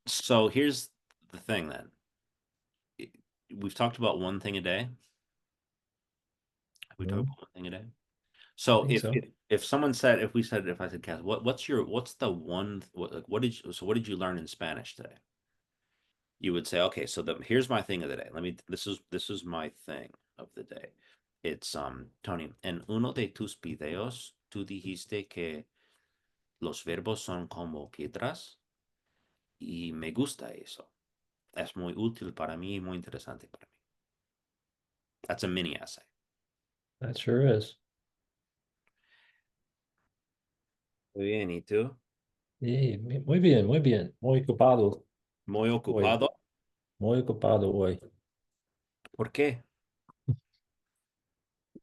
So here's the thing then. We've talked about one thing a day. We talked Mhm. about one thing a day. I So think so. if someone said if I said Cass, what's the one what did you learn in Spanish today? You would say, okay, so here's my thing of the day. This is my thing of the day. It's Tony, en uno de tus videos tú dijiste que los verbos son como piedras y me gusta eso. Es muy útil para mí y muy interesante para mí. That's a mini essay. That sure is. Muy bien, ¿y tú? Sí, muy bien, muy bien. Muy ocupado Muy hoy. ocupado. Muy ocupado hoy. ¿Por qué?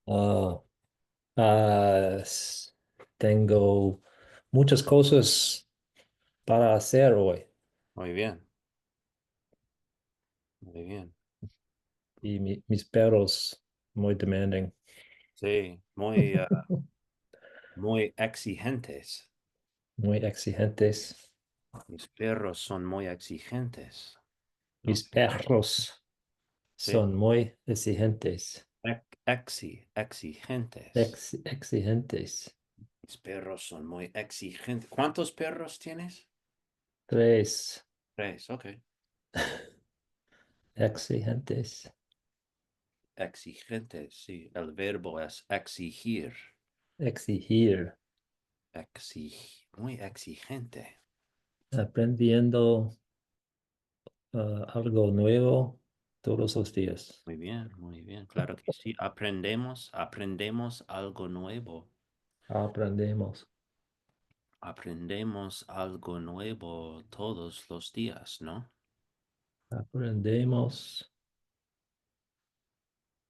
Ah, tengo muchas cosas para hacer hoy Muy bien, muy bien. y mis perros muy demanding, Sí, muy exigentes. muy exigentes. Mis perros son muy exigentes. Mis Ok, perros sí. son muy exigentes. Exigentes. Exigentes. Mis perros son muy exigentes. ¿Cuántos perros tienes? Tres. Tres, ok. Exigentes. Exigentes, sí. El verbo es exigir. Exigir. Muy exigente. Aprendiendo algo nuevo todos los días. Muy bien. Claro que sí. Aprendemos algo nuevo. Aprendemos. Aprendemos algo nuevo todos los días, ¿no? Aprendemos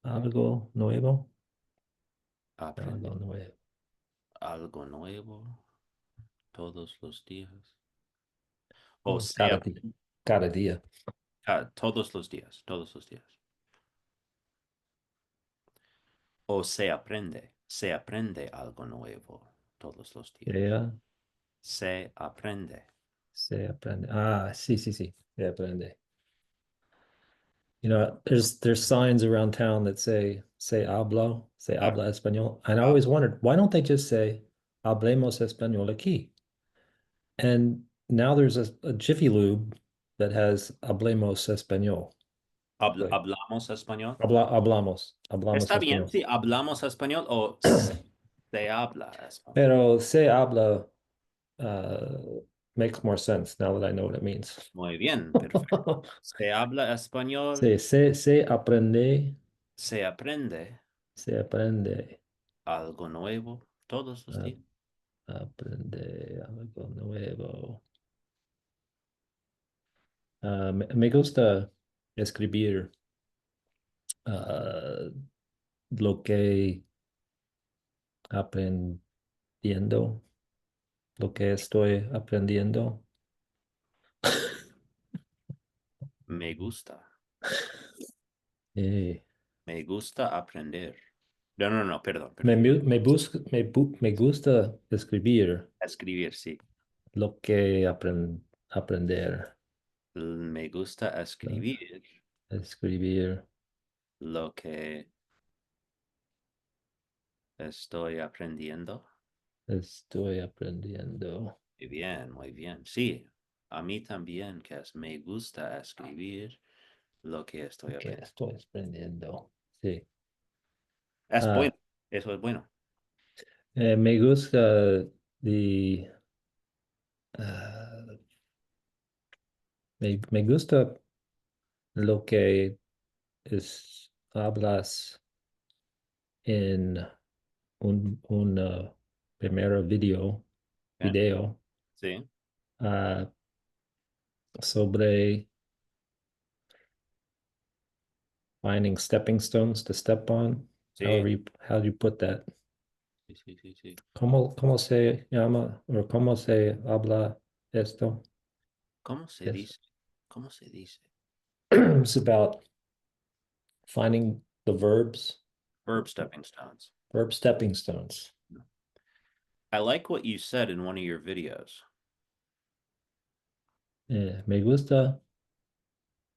algo nuevo. Algo Aprendemos nuevo. algo nuevo todos los días. O Oh, sea, cada día. todos los días, todos los días. O se aprende algo nuevo todos los días. Yeah, Se aprende. se aprende. Ah, sí, sí, sí. Se aprende. There's signs around town that say Claro. habla español. And I Ah, always wondered, why don't they just say hablemos español aquí? And now there's a Jiffy Lube that has hablemos español. Like, hablamos español. hablamos Está bien español. si hablamos español o se habla español. Pero se habla makes more sense now that I know what it means. Muy bien, perfecto. Se habla español, Se aprende, se aprende algo nuevo todos los a- días. aprende algo nuevo. Me gusta escribir ah, lo que aprendiendo, lo que estoy aprendiendo. Me gusta, Eh, me gusta aprender. No, no, no, perdón, perdón. Me me gusta escribir escribir, sí. lo que aprender, Me gusta ¿no? escribir Escribir, lo que estoy aprendiendo. estoy aprendiendo Muy bien, muy bien. Sí, a mí también, que me gusta escribir lo que estoy lo que aprendiendo. estoy aprendiendo. Sí. Es bueno, Ah, eso es bueno. me gusta the, ah, me gusta lo que hablas en un primer Bien, video sí, ah, sobre finding stepping stones to step on. sí, How do you put that? sí, sí, sí, sí. Cómo se llama o cómo se habla esto? ¿Cómo se Yes. dice? ¿Cómo se dice? It's about finding the Verb stepping stones. verb stepping stones. I like what you said in one of your videos. Me gusta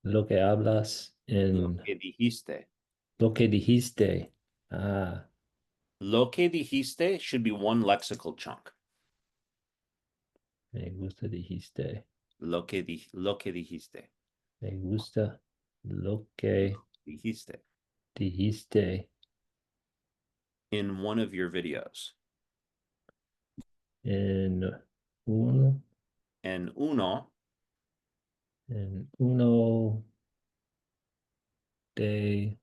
lo que hablas Lo en que dijiste. lo que dijiste. Ah, Lo que dijiste should be one lexical chunk. me gusta dijiste. Lo que dijiste. Me gusta lo que Dijiste. dijiste In one of your videos. en uno, En uno, en uno de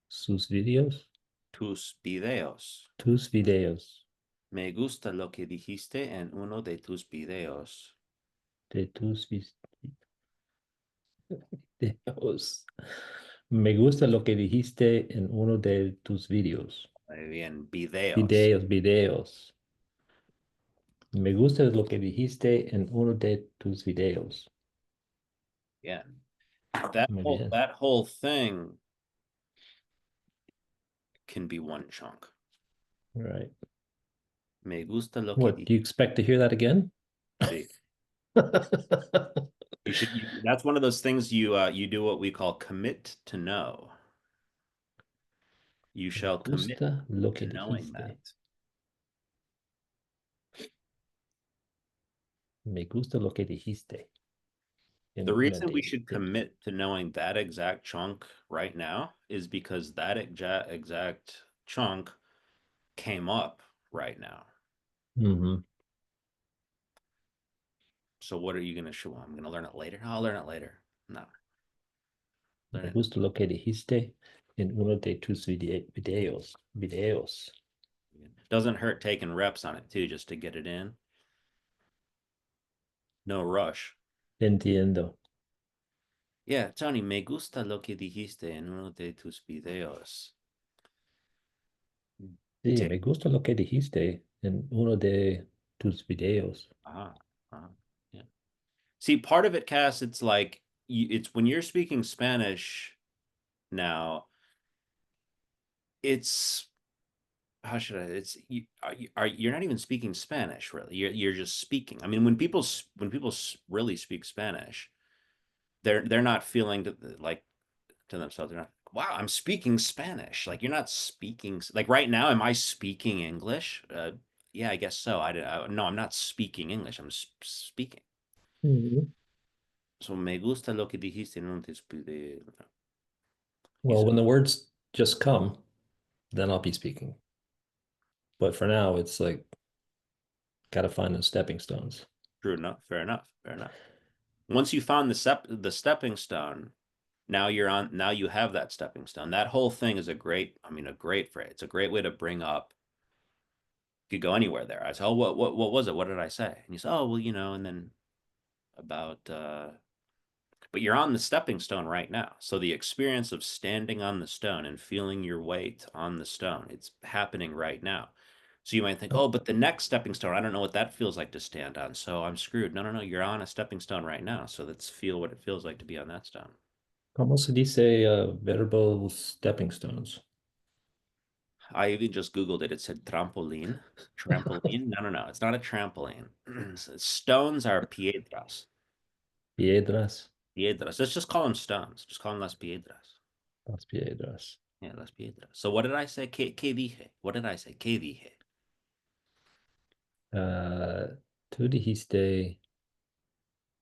sus videos. tus videos. Tus videos. Me gusta lo que dijiste en uno de tus videos. De tus videos. Me gusta lo que dijiste en uno de tus videos. Muy bien, videos. Videos, videos. Me gusta lo que dijiste en uno de tus videos. Bien. Muy bien. That whole thing can be one chunk. All right. Me gusta lo que What, do you dijiste. expect to hear that again? Sí. That's one of those things you do what we call commit to know. You Me shall commit gusta lo to que knowing that. dijiste. Me gusta lo que dijiste The en una reason we de, should commit to knowing that exact chunk right now is because that exact chunk came up right now. Mhm. So what are you going to show? I'm going to learn it later. I'll learn it later. No, learn Me it. gusta lo que dijiste en uno de tus videos. Videos. Doesn't hurt taking reps on it too, just to get it in. No rush. Entiendo. Yeah, Tony, me gusta lo que dijiste en uno de tus videos. Sí, Te- me gusta lo que dijiste en uno de tus videos. uh-huh, uh-huh, yeah. See, part of it, Cass, it's like it's when you're speaking Spanish now, it's how should I? It's you're not even speaking Spanish really. You're just speaking. I mean, when people really speak Spanish, they're not feeling like to themselves. They're not. Wow, I'm speaking Spanish. Like you're not speaking. Like right now, am I speaking English? Yeah, I guess so. No, I'm not speaking English. I'm speaking. Mhm. So me gusta lo que dijiste en un de. You Well, said when the words just come, then I'll be speaking. But for now, it's like got to find those stepping stones. true enough. Fair enough. Fair enough. Once you found the stepping stone, now you're on. Now you have that stepping stone. That whole thing is a great. I mean, a great phrase. It's a great way to bring up. You could go anywhere there. I said, oh, what was it? What did I say? And you say, oh, well, and then about but you're on the stepping stone right now. So the experience of standing on the stone and feeling your weight on the stone, it's happening right now. So you might think, Oh, oh, but the next stepping stone, I don't know what that feels like to stand on. So I'm screwed. No, no, no. You're on a stepping stone right now. So let's feel what it feels like to be on that stone. ¿cómo se dice verbal stepping stones? I even just Googled it. It said trampoline. Trampoline? No, no, no. It's not a trampoline. Stones are piedras. Piedras, Piedras. Let's just call them stones. Just call them las piedras. las piedras. Yeah, las piedras. So what did I say? ¿Qué dije? What did I say? ¿Qué dije? Tú dijiste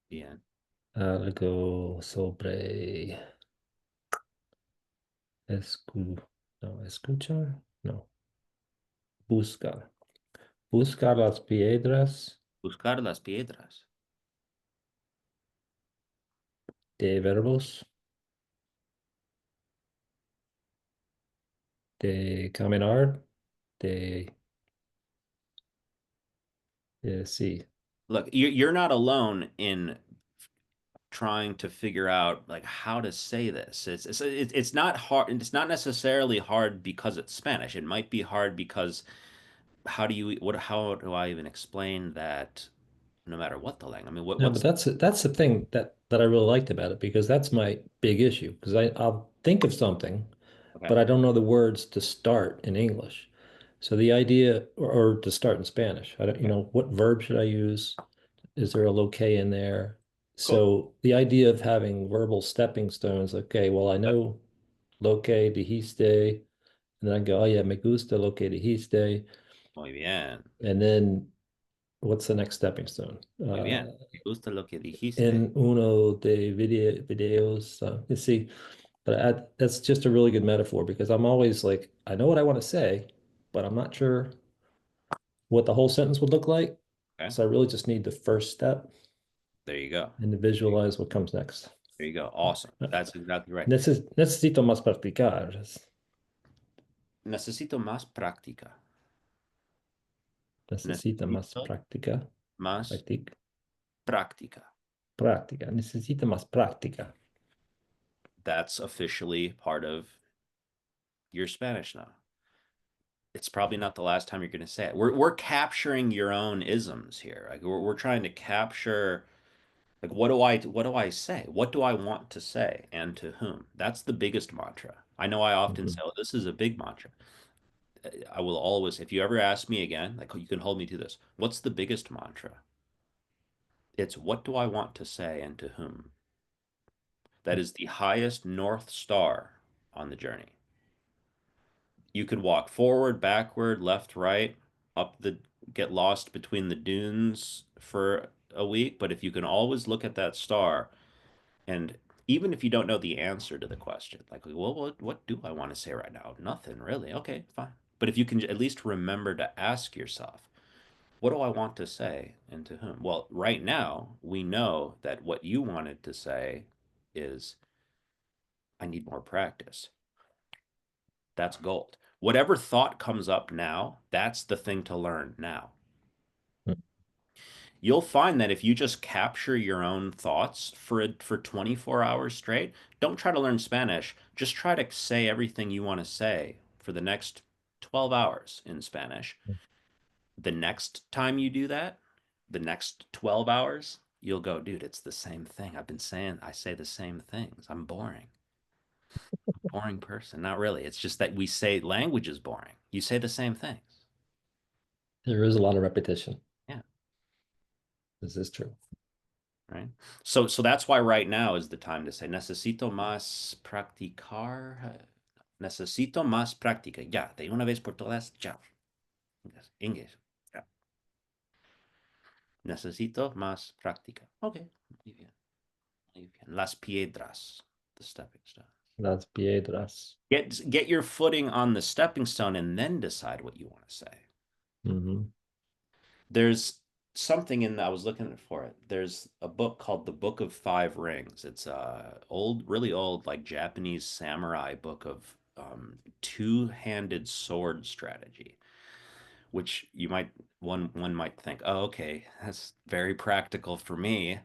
Bien. algo sobre no, escuchar, no, buscar. Buscar las piedras Buscar las piedras. de verbos, de caminar, de, sí. Look, you're not alone in trying to figure out like how to say this. It's not hard. It's not necessarily hard because it's Spanish. It might be hard because how do I even explain that no matter what the language? I mean, No, but what's that's the thing that I really liked about it because that's my big issue because I'll think of something, okay? but I don't know the words to start in English. So the idea, or to start in Spanish, I don't, Okay. what verb should I use? Is there a loque in there? Cool. So the idea of having verbal stepping stones, okay, well, I know lo que dijiste, and then I go, oh yeah, me gusta lo que dijiste. Muy bien. And then what's the next stepping stone? Muy bien. Me gusta lo que dijiste. En uno de videos. You see, but that's just a really good metaphor because I'm always like, I know what I want to say, but I'm not sure what the whole sentence would look like. Okay. So I really just need the first step There you go. and to visualize what comes next. There you go. Awesome. That's exactly right. Necesito más practicar. Necesito más práctica. Necesita más Necesito práctica. más Practic, práctica. práctica. Necesita más práctica. That's officially part of your Spanish now. It's probably not the last time you're going to say it. We're capturing your own isms here. Like we're trying to capture like what do I say? What do I want to say and to whom? That's the biggest mantra. I know I often Mhm. say, "Oh, this is a big mantra." I will always, if you ever ask me again, like you can hold me to this. What's the biggest mantra? It's what do I want to say and to whom? That is the highest North Star on the journey. You could walk forward, backward, left, right, up the get lost between the dunes for a week, but if you can always look at that star and even if you don't know the answer to the question, like, well, what do I want to say right now? Nothing really. Okay, fine. But if you can at least remember to ask yourself, what do I want to say and to whom? Well, right now, we know that what you wanted to say is, I need more practice. That's gold. Whatever thought comes up now, that's the thing to learn now. You'll find that if you just capture your own thoughts for 24 hours straight, don't try to learn Spanish. Just try to say everything you want to say for the next 12 hours in Spanish. The next time you do that, the next 12 hours, you'll go, dude, it's the same thing. I've been saying, I say the same things. I'm boring. Boring person. Not really. It's just that we say language is boring. You say the same things. There is a lot of repetition. Yeah. This is true. Right. So that's why right now is the time to say necesito más practicar. Necesito más práctica. Ya, de una vez por todas, ya. English. Ya. Necesito más práctica. Okay. Muy bien. Muy bien. Las piedras, the stepping stone. Las piedras. Get your footing on the stepping stone and then decide what you want to say. Mhm. There's something in I was looking for it. There's a book called The Book of Five Rings. It's a old, really old, like Japanese samurai book of two-handed sword strategy, which you might one might think, oh, okay, that's very practical for me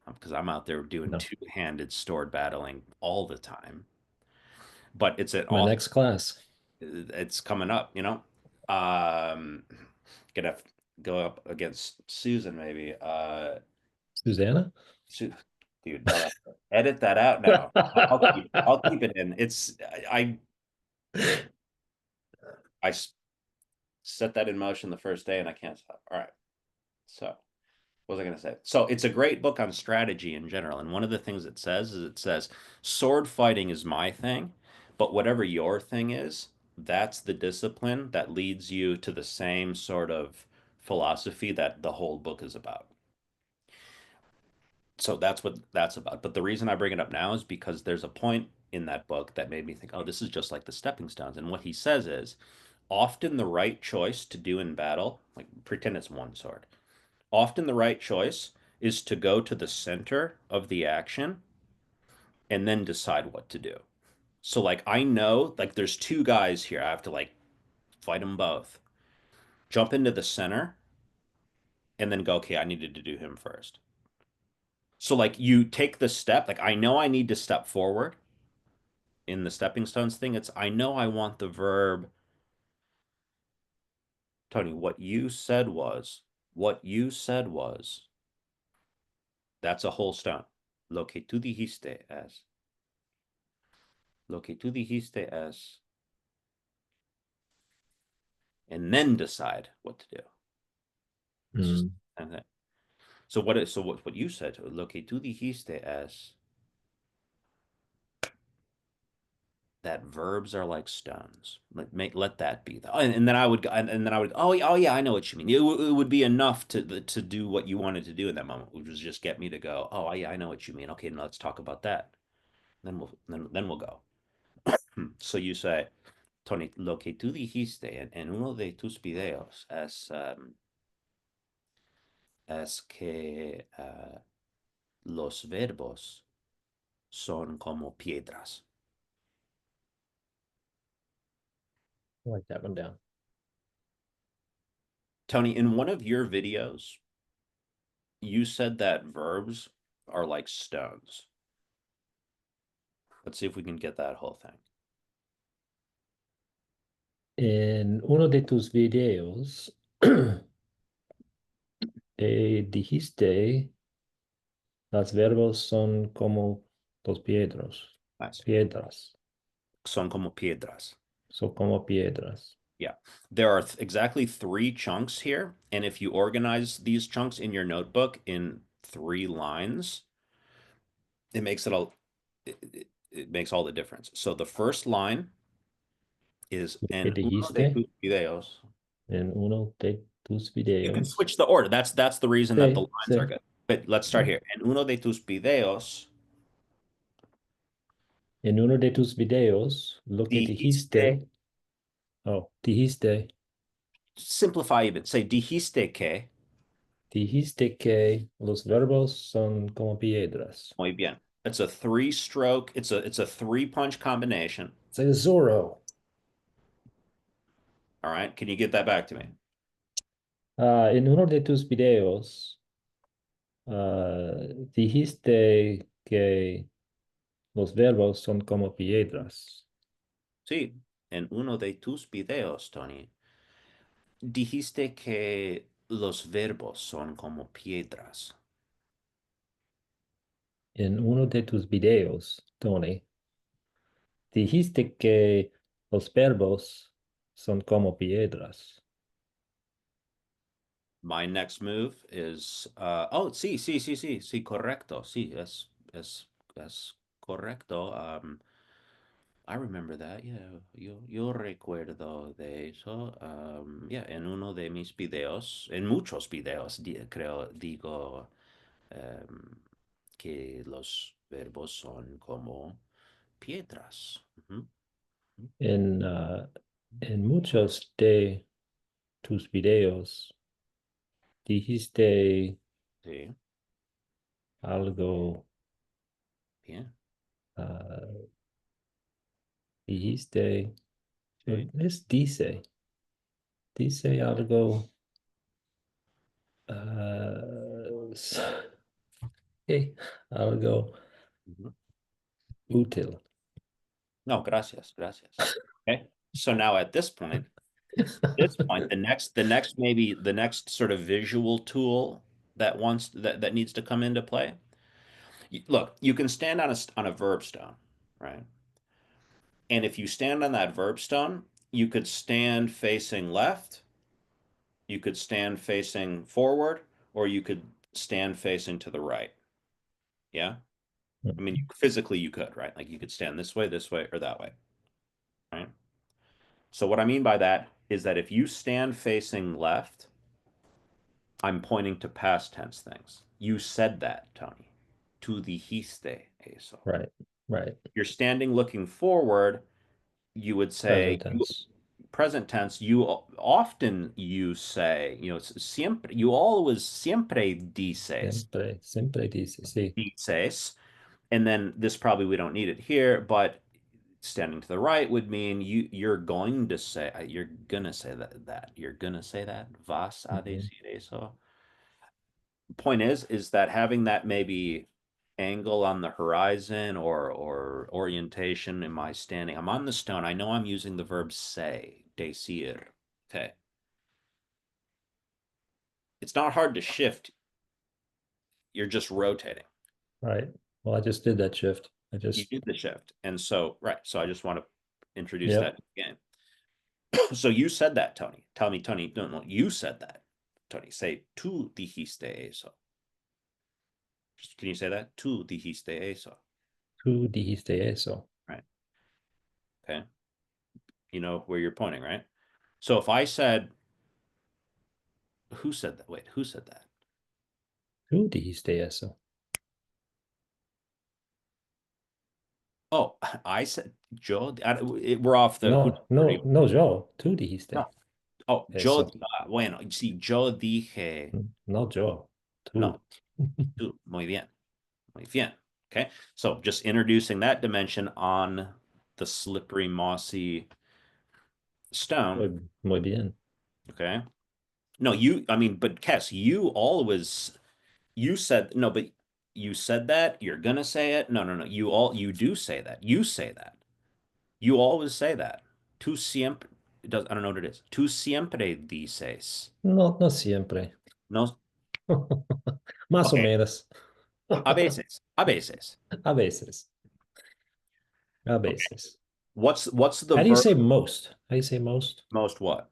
because I'm out there doing No. two-handed sword battling all the time. But it's an My awesome. next class. It's coming up, you know. Um, gonna go up against Susan maybe. Susanna? Su- Dude, no, edit that out now. I'll keep it in. It's I set that in motion the first day and I can't stop. All right. So what was I going to say? So it's a great book on strategy in general. And one of the things it says is it says sword fighting is my thing, but whatever your thing is, that's the discipline that leads you to the same sort of philosophy that the whole book is about. So that's what that's about. But the reason I bring it up now is because there's a point in that book that made me think, oh, this is just like the stepping stones. And what he says is often the right choice to do in battle, like pretend it's one sword, often the right choice is to go to the center of the action and then decide what to do. So, like, I know, like, there's two guys here. I have to, like, fight them both. Jump into the center and then go, okay, I needed to do him first. So, like, you take the step, like, I know I need to step forward in the stepping stones thing. It's, I know I want the verb, Tony, what you said was, that's a whole stone. Lo que tú dijiste es, lo que tú dijiste es, and then decide what to do. It's just Mm. the same thing. So what you said, lo que tú dijiste es that verbs are like stones. Let that be the, and then I would and then I would, oh yeah, I know what you mean. It would be enough to do what you wanted to do in that moment, which was just get me to go, oh yeah, I know what you mean. Okay, now let's talk about that. Then we'll go. So you say, Tony, lo que tú dijiste en uno de tus videos es que los verbos son como piedras. Write that one down. Tony, in one of your videos, you said that verbs are like stones. Let's see if we can get that whole thing. En uno de tus videos, dijiste los verbos son como los piedros. Nice. Piedras. Son como piedras. Son como piedras. Yeah. There are exactly three chunks here. And if you organize these chunks in your notebook in 3 lines, it makes it all it makes all the difference. So the first line is ¿Qué en uno de dijiste? tus videos. En uno de tus You can videos. switch the order. That's the reason that the Sí, lines are sí. good. But let's start here. En uno de tus videos En uno de tus videos, lo que dijiste, dijiste, oh, dijiste, simplify even, say dijiste que, dijiste que los verbos son como piedras. muy bien. It's a three stroke, it's a three punch combination. It's like a Zorro. All right. Can you get that back to me? En uno de tus videos, dijiste que los verbos son como piedras. Sí. En uno de tus videos, Tony, dijiste que los verbos son como piedras. En uno de tus videos, Tony, dijiste que los verbos son como piedras. My next move is, oh, sí, correcto. Sí, es correcto. I remember that, yeah. Yo recuerdo de eso. Yeah, en uno de mis videos, en muchos videos, creo, digo que los verbos son como piedras. Ujú, En, uh, en muchos de tus videos dijiste sí, algo, bien, uh, dijiste, sí. es dice algo, uh, okay, algo Ujú. útil. No, gracias. Okay. So now at this point, the next sort of visual tool that needs to come into play. Look, you can stand on a verb stone, right? And if you stand on that verb stone, you could stand facing left, you could stand facing forward, or you could stand facing to the right. Yeah. I mean, physically you could, right? Like you could stand this way, or that way, right? So what I mean by that is that if you stand facing left, I'm pointing to past tense things. You said that, Tony. Tu dijiste eso. Right, right. You're standing looking forward, you would say Present you tense. present tense, you often you say, siempre, you always siempre Siempre, siempre dice, sí. dices, and then this probably we don't need it here, but standing to the right would mean you're going to say you're gonna say that vas a Mhm. decir eso. Point is that having that maybe angle on the horizon or orientation in my standing. I'm on the stone. I know I'm using the verb say, decir. Okay. It's not hard to shift. You're just rotating. Right. Well, I just did that shift. I You just, do the shift. And so, right. So I just want to introduce yep. that again. So you said that, Tony. Tell me, Tony. No, you said that. Tony, say tú dijiste eso. Can you say that? Tú dijiste eso. Tú dijiste eso. Right. Okay. You know where you're pointing, right? So if I said, who said that? Wait, who said that? Tú dijiste eso. Oh, I said Joe. We're off the who. No, no, no, yo. Tú No. dijiste Oh, yo. eso. Bueno, sí, yo dije. No, yo. No, Tú. tú. Muy bien. Muy bien. Okay. So just introducing that dimension on the slippery, mossy stone. Muy bien. Okay. No, I mean, but Kess, you said, no, but you said that. You're going to say it. No, no, no. You do say that. You say that. You always say that. Tú siempre, I don't know what it is. Tú siempre dices. No, no siempre. No, Más o okay. menos. A veces. A veces. A veces. A Okay. veces. What's the How do you verb say most? How do you say most? most what?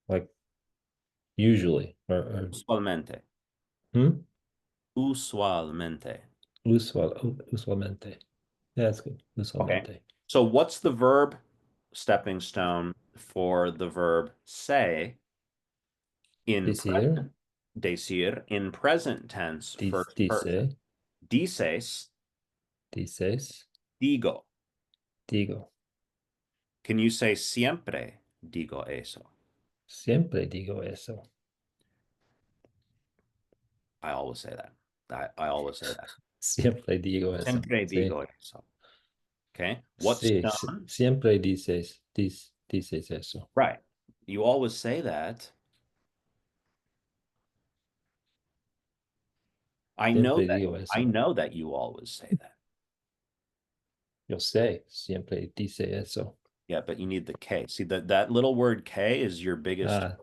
Like usually or Usualmente. hmm? Usualmente. Usualmente. Yeah, that's good. Okay. Usualmente. So what's the verb stepping stone for the verb say in Decir, present decir in present tense first person? dice, Dices, dices, digo. digo. Can you say siempre digo eso? Siempre digo eso. I always say that. I always say that. Siempre digo eso. Siempre Sí. digo eso. Okay. What Sí, stone? siempre dices eso. Right. You always say that. I know Siempre that. digo I eso. know that you always say that. Yo sé, siempre dice eso. Yeah, but you need the K. See that little word K is your biggest Ah,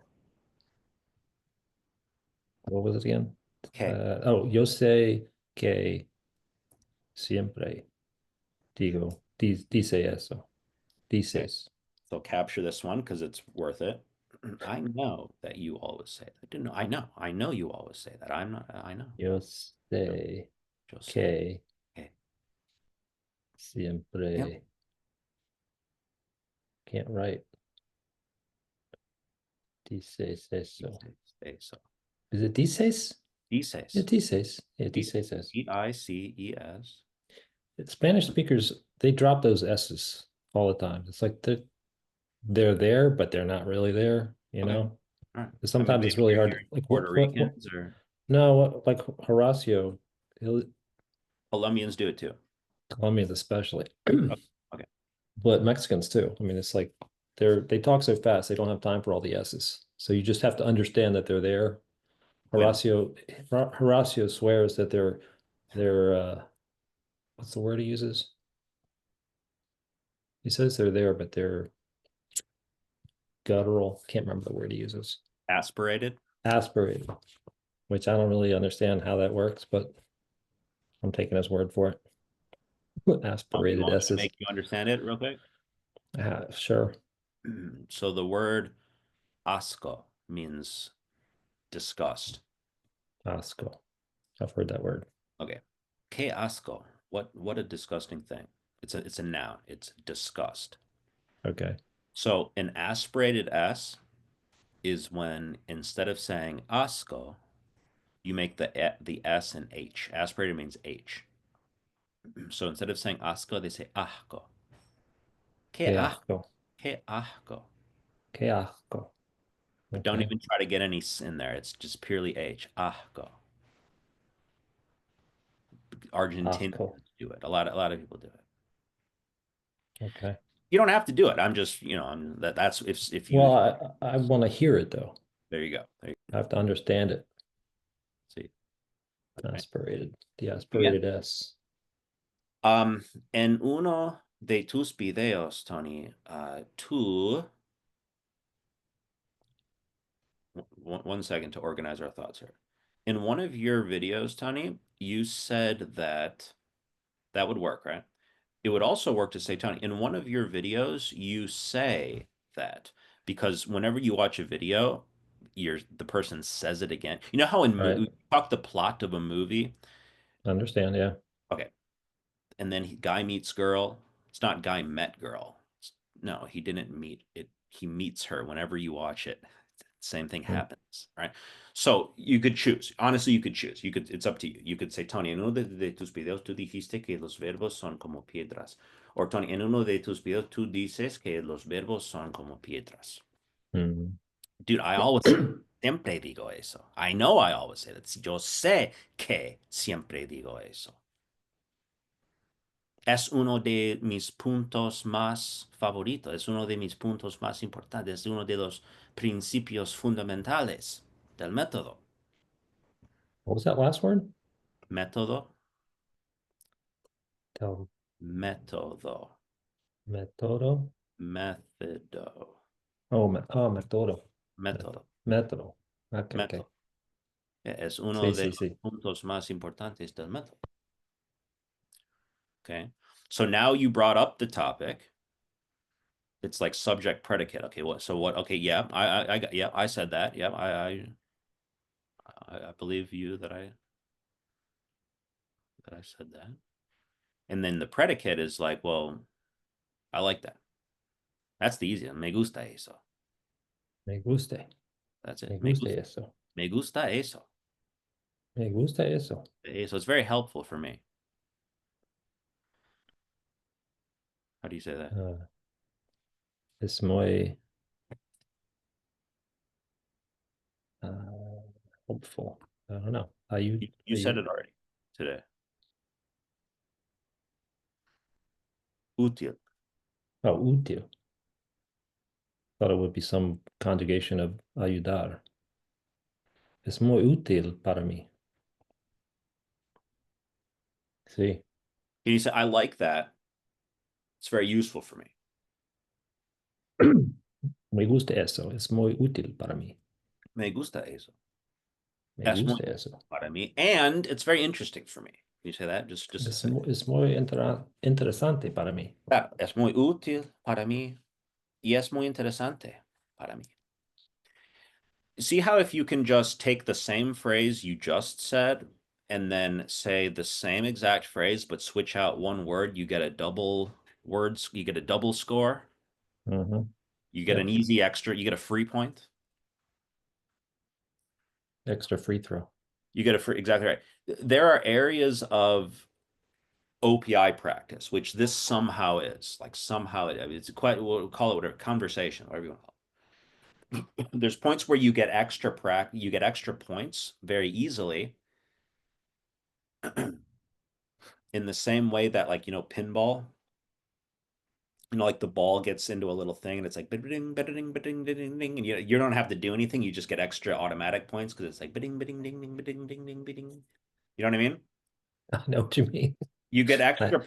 what was it again? K. Oh, yo sé que siempre dice eso. Okay. Dices. So capture this one because it's worth it. I know that you always say that. I didn't know. I know. I know you always say that. I'm not. I know. Yo sé Yo sé. que Okay. Yep. siempre can't write. Dices eso. Dices. Is it dices? Yeah, Dices. dices. Yeah, Dices. dices eso. Dices. Spanish speakers, they drop those S's all the time. It's like they're there, but they're not really there, you Okay. know? All right. I mean, Sometimes it's maybe really you're hard. hearing Like Puerto what Ricans or no, like Horacio, he'll, Colombians do it too. Colombians especially, Okay. Okay. but Mexicans too. I mean, it's like they talk so fast, they don't have time for all the S's. So you just have to understand that they're there. Bueno, Horacio swears that they're what's the word he uses? He says they're there, but they're guttural. Can't remember the word he uses. aspirated. Aspirated, which I don't really understand how that works, but I'm taking his word for it. You Aspirated want me to S's. make you understand it real quick? Sure. So the word asco means disgust. Asco. I've heard that word. Okay. Que asco. What a disgusting thing. It's a noun. It's disgust. Okay. So an aspirated S is when instead of saying asco, you make the S and H. Aspirated means H. So instead of saying asco, they say ahco. Que Que ah asco. que ahco. Que asco. But don't Okay. even try to get any in there. It's just purely H. Ahco. Asco. Argentinians do it. A lot of people do it. Okay. You don't have to do it. I'm just, that's if you Well, I want to hear it though. there you go. There you I have to understand it. see. Okay. Aspirated. The Yeah. aspirated S. En uno de tus videos, Tony, one second to organize our thoughts here. In one of your videos, Tony, you said that that would work, right? It would also work to say, Tony, in one of your videos, you say that because whenever you watch a video, the person says it again. You know how in Right. we talk the plot of a movie, Understand, yeah. Okay. And then guy meets girl. It's not guy met girl. No, he didn't meet it. He meets her whenever you watch it. Same thing Mm. happens, right? So you could choose. Honestly, you could choose. You could, it's up to you. You could say, Tony, en uno de tus videos tú dijiste que los verbos son como piedras. Or Tony, en uno de tus videos tú dices que los verbos son como piedras. Mm. Dude, I always say, siempre digo eso. I know I always say that. Yo sé que siempre digo eso. Es uno de mis puntos más favoritos, es uno de mis puntos más importantes, es uno de los principios fundamentales del método. What was that last word? Método, Del método, metodo. método, Metodo. método, Método. Okay, okay. método. Es uno Sí, de sí, los sí. puntos más importantes del método. Okay. So now you brought up the topic. It's like subject predicate. Okay, what? So what? Okay, yeah, I got, yeah, I said that. Yeah, I believe you that I said that. And then the predicate is like, well, I like that. That's the easy one. Me gusta eso. Me gusta. That's it. Me gusta eso. Me gusta eso. Me gusta eso. So it's very helpful for me. How do you say that? Uh, es muy uh, hopeful. I don't know. You Are said you, it already today. Útil. oh, útil. Thought it would be some conjugation of ayudar. Es muy útil para mí. Sí. Can you say, I like that? It's very useful for me. Me gusta eso. Es muy útil para mí. Me gusta eso. Me Es muy gusta eso. para mí. And it's very interesting for me. Can you say that? Just to say. Es muy interesante para mí. Yeah, es muy útil para mí. Y es muy interesante para mí. See how if you can just take the same phrase you just said and then say the same exact phrase but switch out one word, you get a double words, you get a double score. Mhm. You get Yeah. an easy extra, you get a free point. Extra free throw. You get a free, exactly right. There are areas of OPI practice, which this somehow is, like somehow I mean, it's quite, we'll call it whatever, conversation, whatever you want to call it. There's points where you get extra you get extra points very easily in the same way that, like, pinball, like the ball gets into a little thing and it's like bidding, bidding, bidding, bidding, ding, and you don't have to do anything. You just get extra automatic points because it's like bidding, bidding, ding, ding, bidding, ding, ding, bidding. You know what I mean? I know what you mean. You get I extra.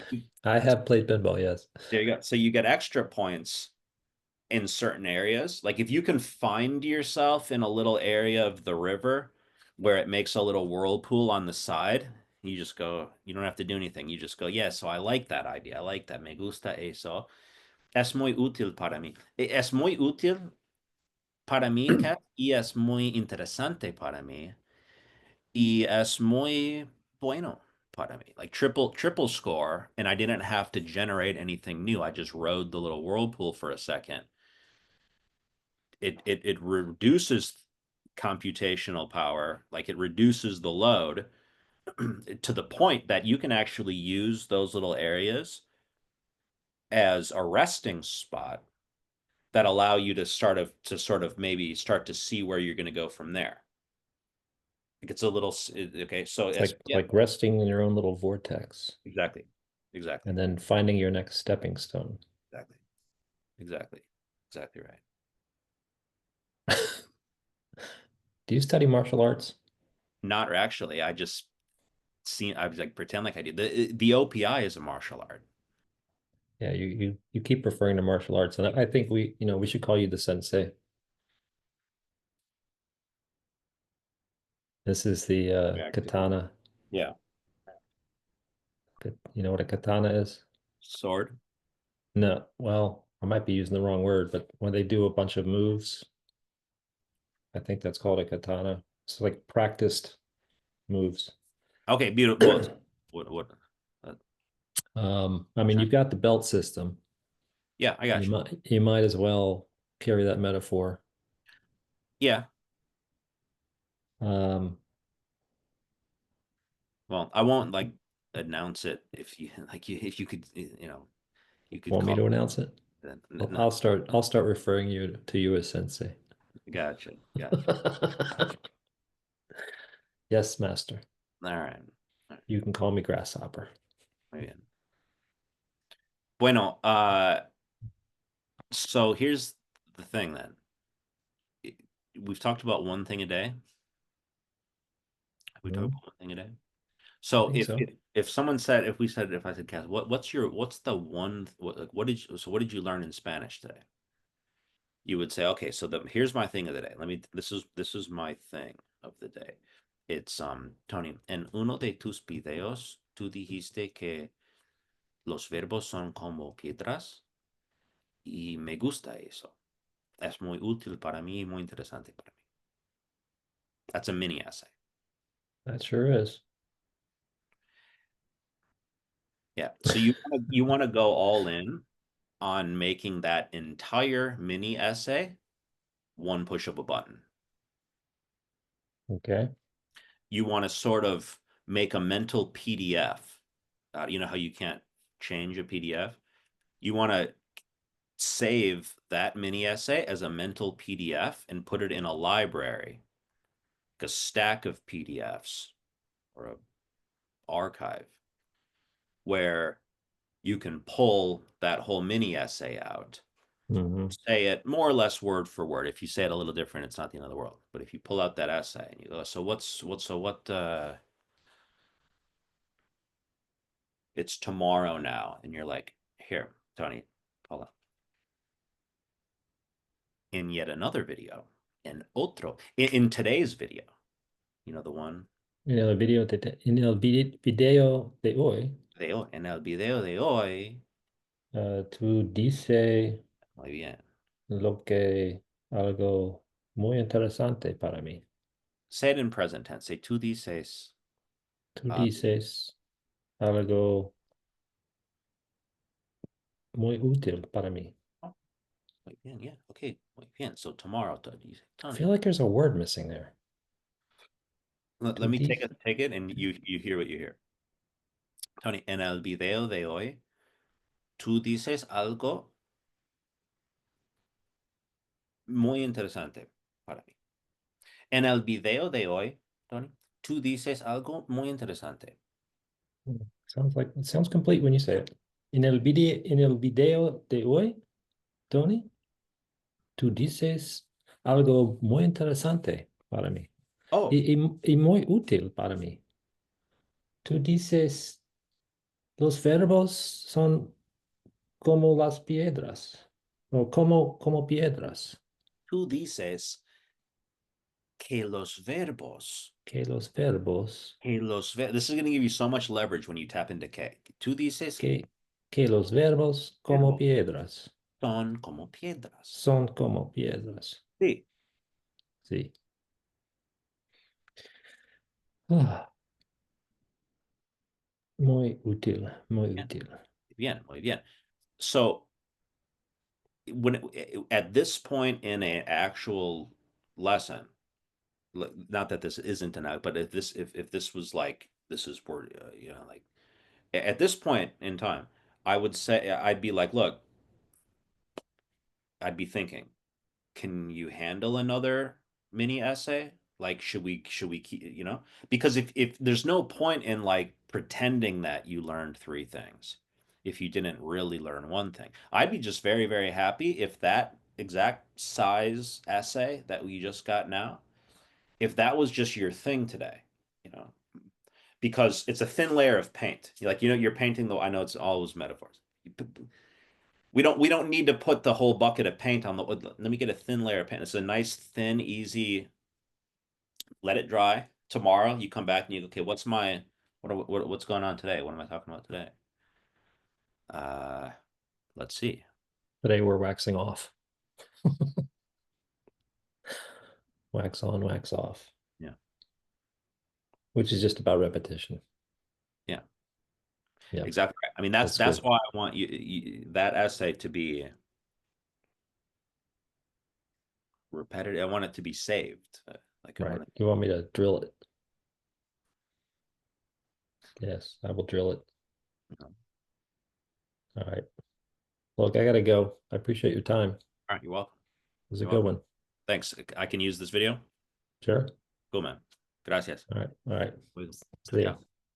I have played pinball, yes. There you go. So you get extra points in certain areas. Like if you can find yourself in a little area of the river where it makes a little whirlpool on the side, you just go, you don't have to do anything. You just go, yeah, so I like that idea. I like that. Me gusta eso. Es muy útil para mí. Es muy útil para mí, Kat, y es muy interesante para mí. Y es muy bueno para mí. Like triple score, and I didn't have to generate anything new. I just rode the little whirlpool for a second. It reduces computational power, like it reduces the load to the point that you can actually use those little areas as a resting spot that allow you to sort of maybe start to see where you're going to go from there. Like it's a little okay. So It's as yeah, like resting in your own little vortex exactly, exactly, and then finding your next stepping stone. exactly, exactly, exactly right. Do you study martial arts? Not actually. I just seen. I was like pretend like I do. The OPI is a martial art. Yeah, you keep referring to martial arts, and I think we should call you the sensei. This is the Exactly. katana. Yeah. You know what a katana is? Sword. No, well, I might be using the wrong word, but when they do a bunch of moves, I think that's called a katana. It's like practiced moves. Okay, beautiful. Well, what uh, I I'm mean, trying. you've got the belt system. Yeah, I got you. You might as well carry that metaphor. Yeah. Um, Well, I won't like announce it if you like you if you could you could Want me call to announce it? then no. I'll start referring to you as sensei. Gotcha. Gotcha. Yes, master. All right. All right. You can call me grasshopper. Muy bien. Bueno, so here's the thing then. We've talked about one thing a day. We talked Mhm. about one thing a day. I So think so. if someone said if I said Cass, what's the one what did you learn in Spanish today? You would say, okay, so here's my thing of the day. This is my thing of the day. It's Tony, en uno de tus videos tú dijiste que los verbos son como piedras y me gusta eso. Es muy útil para mí y muy interesante para mí. That's a mini essay. That sure is. Yeah. So you want to go all in on making that entire mini essay one push of a button. Okay. You want to sort of make a mental PDF. You know how you can't change a PDF? You want to save that mini essay as a mental PDF and put it in a library, like a stack of PDFs or a archive where you can pull that whole mini essay out, Hmm. say it more or less word for word. If you say it a little different, it's not the end of the world. But if you pull out that essay and you go, so what it's tomorrow now, and you're like, here, Tony, hold on. In yet another video, in today's video, the one En el video de hoy, en el video de hoy, tú dices muy bien. lo que algo muy interesante para mí. Say it in present tense. Say tú dices, Tú uh, dices algo muy útil para mí. oh, muy bien, yeah, okay, muy bien. So tomorrow, I feel Tony, like there's a word missing there. let Tú me take dices. it, and you hear what you hear. Tony, en el video de hoy, tú dices algo muy interesante para mí. En el video de hoy, Tony, tú dices algo muy interesante. It sounds complete when you say it. En el video de hoy, Tony, tú dices algo muy interesante para mí Oh, y muy útil para mí. Tú dices los verbos son como las piedras o como piedras, tú dices que los verbos, que los verbos, this is going to give you so much leverage when you tap into K. Tú dices que que, que los verbos como verbos piedras son como piedras. son como piedras. Sí, Sí. Ah, muy útil, muy bien, útil. bien, muy bien. So at this point in an actual lesson, not that this isn't an out, but if this was like this is where like at this point in time, I would say I'd be like, look, I'd be thinking, can you handle another mini essay? Like, should we keep, because if there's no point in like pretending that you learned three things if you didn't really learn one thing. I'd be just very, very happy if that exact size essay that we just got now, if that was just your thing today, you know, because it's a thin layer of paint. Like, you're painting though. I know it's always metaphors. We don't need to put the whole bucket of paint on the. Let me get a thin layer of paint. It's a nice, thin, easy. Let it dry. Tomorrow you come back and you go, okay, what's going on today? What am I talking about today? Uh, let's see. Today we're waxing off. Wax on, wax off, Yeah, which is just about repetition. yeah. Yeah, exactly right. I mean, that's that's good. why I want that essay to be repetitive. I want it to be saved. Like I Right. want it. You want me to drill it? Yes, I will drill it. You know. All right. Look, I gotta go. I appreciate your time. It All right, you're welcome. was a You're good welcome. one. Thanks. I can use this video. Sure. Cool, man. Gracias. All right. All right. Chao, See ya. chao.